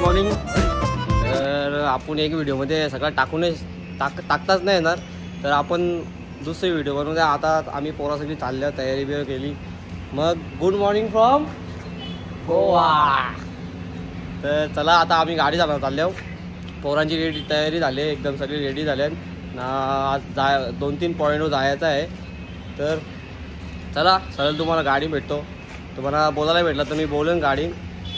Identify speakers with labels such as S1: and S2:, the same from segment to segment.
S1: Morning. तर आपण एक व्हिडिओमध्ये सगळं टाकताच नाही येणार, तर आपण दुसरी व्हिडिओ बनवूया. आता आम्ही पोरासाठी चालल्या, तयारी बियारी केली. मग गुड मॉर्निंग फ्रॉम गोवा. तर चला आता आम्ही गाडी चालल्या. पोरांची तयारी झाली, एकदम सगळी रेडी झाल्या. आज 2-3 पॉईंटवर जायचं आहे. तर चला सरळ तुम्हाला गाडी भेटतो. तुम्हाला बोलायला भेटलं तर मी बोलेन गाडी,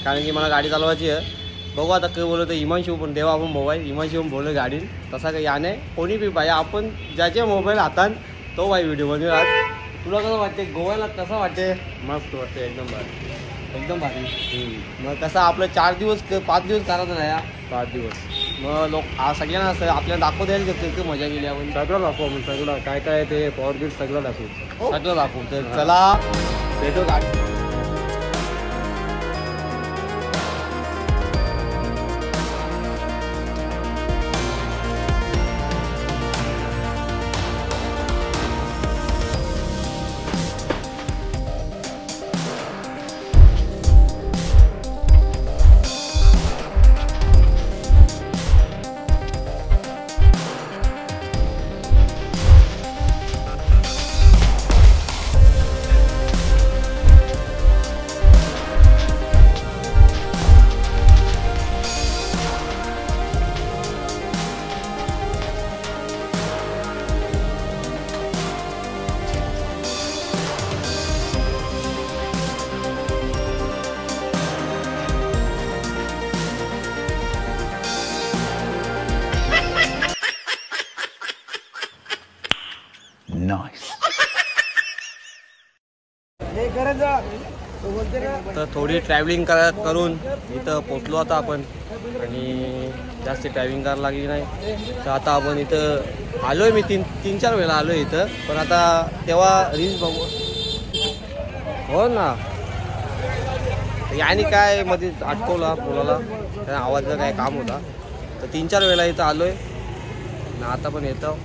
S1: कारण की मला गाडी चालवायची आहे. बघू आता काय बोलतो. हिमांशू पण देवा आपण मोबाईल हिमांशू पण बोललो गाडी. तसा काही याने कोणी बी पाहिजे, आपण ज्याचे मोबाईल हातात तो बाई व्हिडिओ बनवू. आज तुला कसं वाटते गोव्याला? कसं वाटते? मस्त वाटते, एकदम भारी, एकदम भारी. मग कसं आपलं 4 दिवस 5 दिवस करायचं नाही या 5 दिवस. मग लोक सगळ्यांना आपल्याला दाखवू द्यायला शकतो मजा केली आपण. सगळं दाखवू आपण, सगळं काय काय ते पॉवर बीट सगळं दाखवू, सगळं दाखवू. तर चला भेटू गाडी. तर थोडी ट्रॅव्हलिंग करून इथं पोचलो आता आपण, आणि जास्त ट्रॅव्हलिंग करायला लागली नाही. तर आता आपण इथं आलो आहे. मी 3-4 वेळा आलो आहे इथं, पण आता तेव्हा रील्स बघू हो ना. याने काय मध्ये अटकवला पोलाला, त्या आवाजाचं काय काम होता. तर 3-4 वेळा इथं आलो आहे ना. आता पण येतो.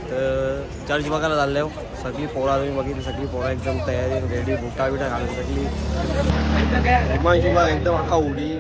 S1: तर चर्च बघायला चाललो. सगळी पोळा तुम्ही बघितली, सगळी पोळा एकदम तयारी रेडी, बुटा बिटा घालून सगळी हिमांशू बघ एकदम अख्खा उडी.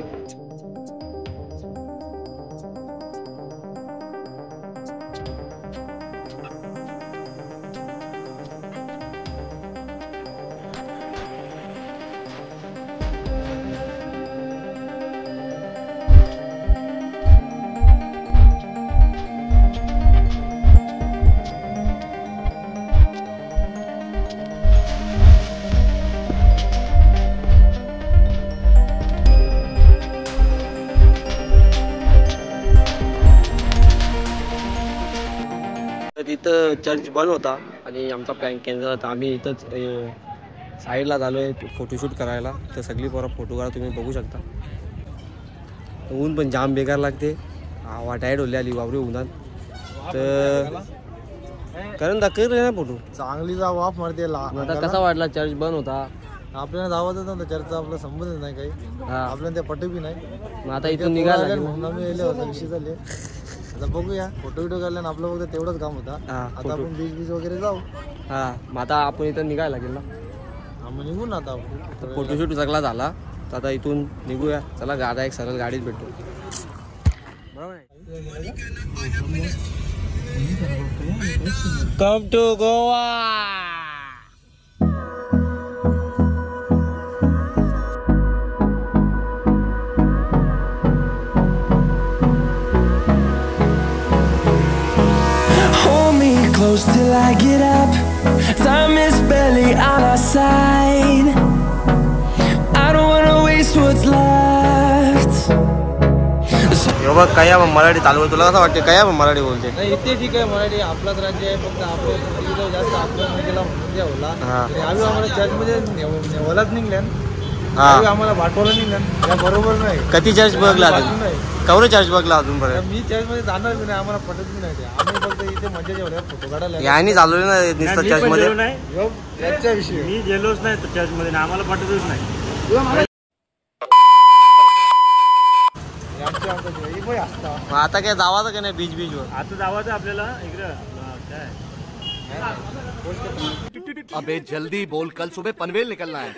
S1: इथं चर्च बंद होता आणि आमचा प्लॅन कॅन्सल होता. आम्ही इथंच साईडला झालो आहे फोटोशूट करायला. तर सगळी पोरं फोटो काढा, तुम्ही बघू शकता. ऊन पण जाम बेकार लागते, वाटायड होली आली वावरी उन्हात. तर कारण दाखल ना फोटो
S2: चांगली जाऊ वाफ मारते.
S1: आता कसा वाटला? चर्च बंद होता,
S2: आपल्याला जावंच नव्हतं. चर्चचा आपला संबंध नाही काही, आपल्याला ते पटू बी नाही.
S1: मग आता इथून निघाला
S2: विषय झाले. आता बघूया, फोटो व्हिडिओ काढला ना आपलं फक्त तेवढंच काम होता. आता आपण बीच वगैरे जाऊ.
S1: मग आता आपण इथं निघायला लागेल ना.
S2: मग निघून आता
S1: फोटोशूट सगळा झाला. तर आता इथून निघूया. चला गाडा एक सरळ गाडीत भेटतो. Come to Goa.
S3: Close till I get up. Time is barely on our side. I don't wanna waste what's left.
S1: बघ काय मराठी चालू. तुला कसं वाटते? काय मराठी बोलते?
S2: नाही इथे ठीक आहे, मराठी आपलाच राज्य आहे. फक्त आपलं जास्त आपलं गेला होला. आम्ही आम्हाला चर्चमध्ये नेवलाच निघल्या, आम्हाला वाटवलं निघल्या. बरोबर नाही.
S1: कधी चर्च बघला? कवरे चर्च बघला अजूनपर्यंत?
S2: मी चर्चमध्ये जाणार बी नाही, आम्हाला पटत बी नाही. आम्ही फक्त इथे मजा जेवढ्या फोटो काढायला.
S1: यानी चालू ना नुसतं चर्चमध्ये.
S2: याच्या विषयी
S4: मी गेलोच नाही तर चर्चमध्ये, आम्हाला पटतच नाही.
S1: आता काय जावाचं का नाही बीच वर?
S4: आता जावाचं आपल्याला इकडं काय.
S5: अबे जल्दी बोल, कल सुबह पनवेल निकलना है.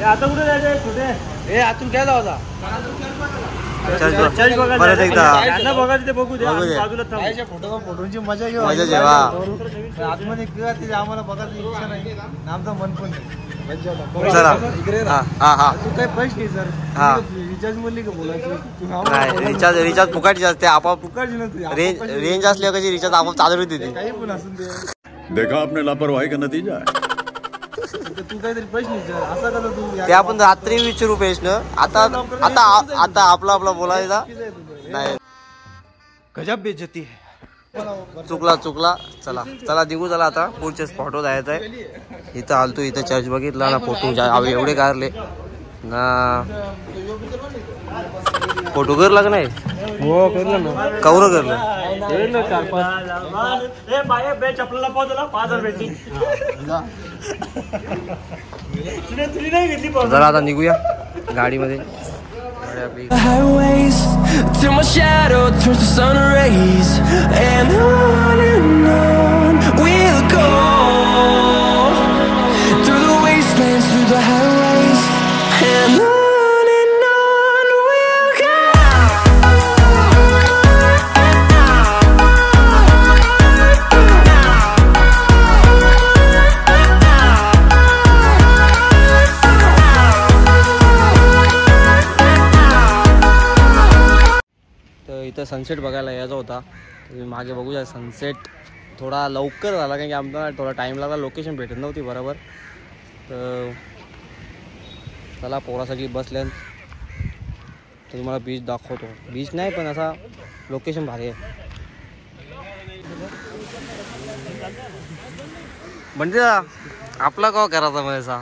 S4: आता कुठे जायचंय? कुठे
S2: आतून काय जावा?
S4: चर्च बघा
S1: परत एकदा
S4: त्यांना बघायचं ते बघू दे
S1: बघू दे.
S4: बाजूला थांबू.
S2: फोटोची मजा घेऊ
S1: मजा जेव्हा
S2: आतमध्ये किंवा ते आम्हाला बघायची इच्छा नाही आणि आमचं मन पण नाही.
S1: चला
S2: इकडे
S1: हा हा हा
S2: तू काय पैसे सर
S1: हा.
S2: रिचार्ज म्हणली का बोलायची तू
S1: नाही रिचार्ज फुकाटची असते आपोआप
S2: फुकायची नसते
S1: रेंज असल्यावर कशी रिचार्ज आपोआप चालू देते.
S2: काही पण असून ते
S6: देखा आपने लापरवाही का नतीजा है
S2: तू काहीतरी पैसे विचार असं कसं तू
S1: ते आपण रात्री विचारू पेश ना आता आता आता आपला बोलायचा नाही.
S5: गजब बेइज्जती है.
S1: चुकला चला चला निघू. चला आता पुढच्या स्पॉटवर जायचं आहे. इथं आलतो इथं चर्च बघितला ना फोटो एवढे काढले ना. फोटो करला का नाही?
S2: हो करलं ना
S1: कवर करलं
S4: ए बाय बे चपलाला पावला 5000 भेटली. तुझी नाही घेतली पाव.
S1: जरा आता निघूया गाडीमध्ये.
S3: highways till my shadow turns to sun rays, and on we'll go through the wastelands, through the highways, and on we'll go.
S1: तर इथं सनसेट बघायला यायचा होता. तुम्ही मागे बघू शकता सनसेट थोडा लवकर झाला कारण की आमचा थोडा टाईम लागला. लोकेशन भेटत नव्हती बरोबर. तर चला पोरासाठी बसल्या तर तुम्हाला बीच दाखवतो. बीच नाही पण असा लोकेशन भारी आहे. म्हणजे आपला का करायचा मग असा.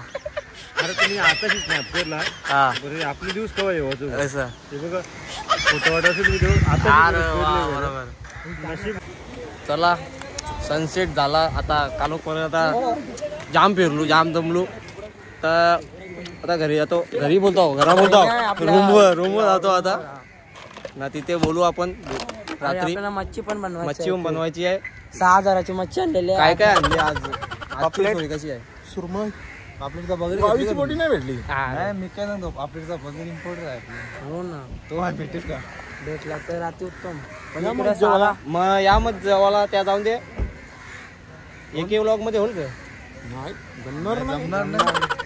S4: अरे तुम्ही आताशी स्नॅप केला
S1: हा
S4: बरं आपले दिवस केव्हा येऊ
S1: असं
S4: ते बघा फोटो वाटत असेल व्हिडिओ आता
S1: बरोबर. चला सनसेट झाला. आता कानोपर्यंत आता जाम फिरलो जाम दमलो. तर आता घरी जातो. घरी बोलतो रूमवर जातो आता ना. तिथे बोलू आपण रात्री.
S7: मच्छी पण
S1: मच्छी पण बनवायची आहे.
S7: 6000ची मच्छी आणलेली
S1: काय काय आणली आज? आपली कशी आहे?
S2: सुरमई आपल्याकडे बघायची बोटी नाही भेटली. नाही मी काय सांगतो आपल्याकडे बघर इम्पोर्ट आहे.
S7: हो ना
S2: तो भेटेल का?
S7: भेटला तर अति उत्तम.
S1: मग या मग जेवायला त्या जाऊन दे. एक व्लॉग मध्ये होईल का?
S2: नाही जमणार नाही.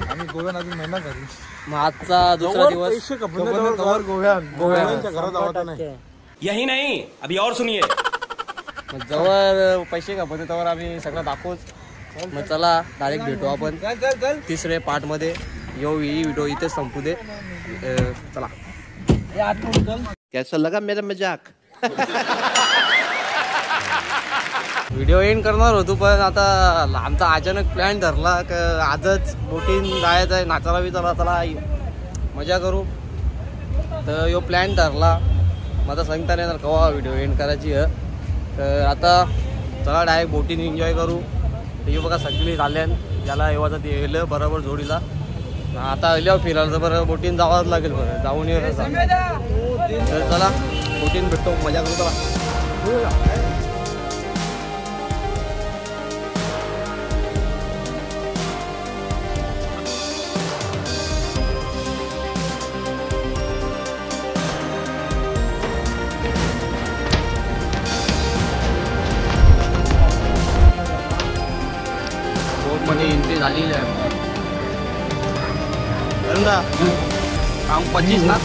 S2: आम्ही गोव्यात अजून महिना झाली.
S1: मग आजचा दुसरा दिवस
S2: गोव्याच्या घरात जावं नाही.
S5: यही नहीं, अभी और सुनिए.
S1: मग जवळ पैसे का पण त्यावर आम्ही सगळं दाखवूच. मग चला डायरेक्ट भेटू आपण तिसरे पार्ट मध्ये. ही व्हिडिओ इथेच संपू दे. चला.
S5: कैसा लगा मेरा मजाक?
S1: व्हिडिओ एंड करणार होतो पण आता आमचा अचानक प्लॅन ठरला की आजच बोटीन जायचं आहे. नाचायला विचारला चला मजा करू. तर यो प्लॅन ठरला. मग आता सांगता नाही येणार केव्हा व्हिडिओ एंड करायची आहे. तर आता चला डायरेक्ट बोटीन एन्जॉय करू. हे बघा सगळी झाल्यान ज्याला येवाचं ते येलं बरोबर जोडीला. आता आल्यावर फिरायला तर बरं बोटीन जावंच लागेल. बरं जाऊन ये. तर चला बोटीन भेटतो मजा करू. चला बोटमध्ये एंट्री झालेली आहे. काम 25 ना.